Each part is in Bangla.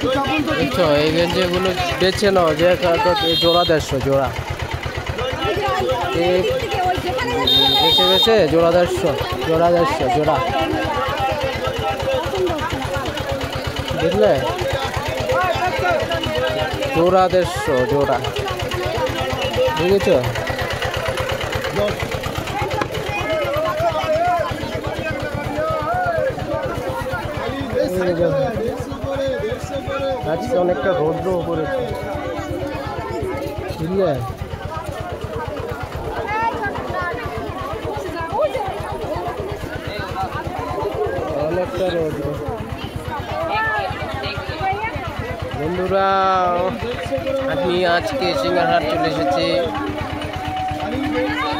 বুঝছো, এই গেঞ্জিগুলো বেছে নাও, যে জোড়া 150 জোড়া, বেছে বেছে জোড়া 150 জোড়া 150 জোড়া, বুঝলে? জোড়া 150 জোড়া, বুঝেছো? আজকে অনেকটা রৌদ্র পড়েছে, বুঝলে? অনেকটা রৌদ্র। বন্ধুরা, আমি আজকে সিঙ্গারহাট চলে এসেছি।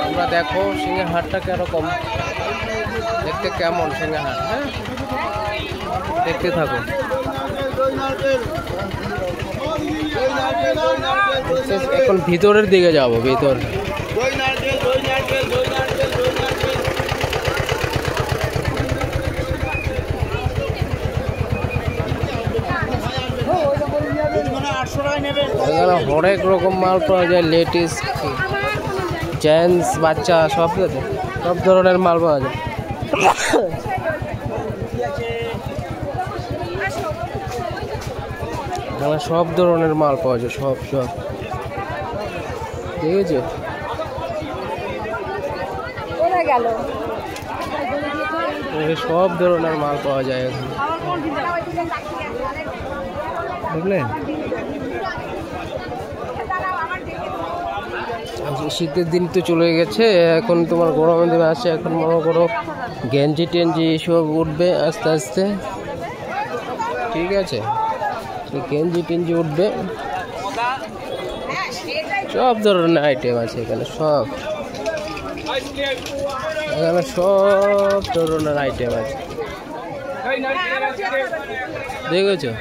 তোমরা দেখো সিঙ্গারহাটটা কিরকম, দেখতে কেমন সিঙ্গারহাট। হ্যাঁ, দেখতে থাকো। এখন ভিতরের দিকে যাবো, ভিতর। এখানে অনেক রকম মাল পাওয়া যায়, লেডিস, জেন্টস, বাচ্চা, সব ধরনের মাল পাওয়া যায়। সব ধরনের মাল পাওয়া যায়, সব ঠিক আছে। সব ধরনের মাল পাওয়া যায় এখন, বুঝলেন? শীতের দিন তো চলে গেছে, এখন তোমার গরমের দিন আসছে। এখন মনে করো গেঞ্জি টেঞ্জি এসব উঠবে আস্তে আস্তে, ঠিক আছে? গেঞ্জি টেঞ্জি উঠবে, সব ধরনের আইটেম আছে এখানে, এখানে সব ধরনের আইটেম আছে, দেখেছো?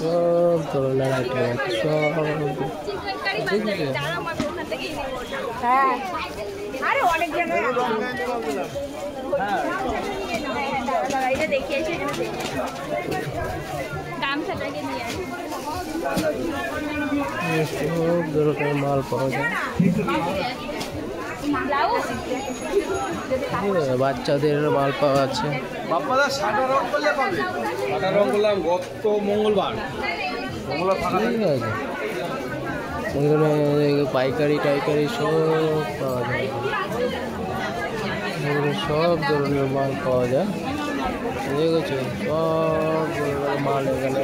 সব ধরনের আইটেম আছে, সব সব ধরনের মাল পাওয়া যায়। বাচ্চাদের মাল পাওয়া আছে। এখানে পাইকারি টাইকারি সব পাওয়া যায়, সব ধরনের মাল পাওয়া যায়, দেখেছো? সব ধরনের মাল এখানে,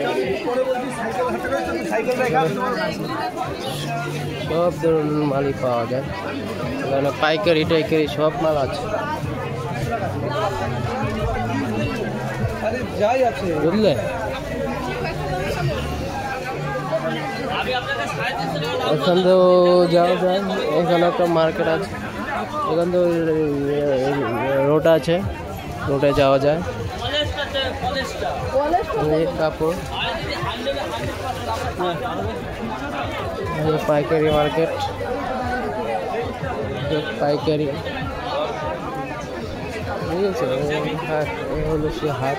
সব ধরনের মালই পাওয়া যায় এখানে, পাইকারি টাইকারি সব মাল আছে, বুঝলে? এখান তো যাওয়া যায়, এখানে একটা মার্কেট আছে, এখান তো রোড আছে, রোডে যাওয়া যায়। কাপড়, পাইকারি মার্কেট, পাইকারি, ঠিক আছে? হাট, হলো সে হাট,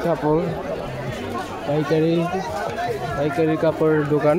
কাপড়, পাইকারি, পাইকারি কাপড়ের দোকান।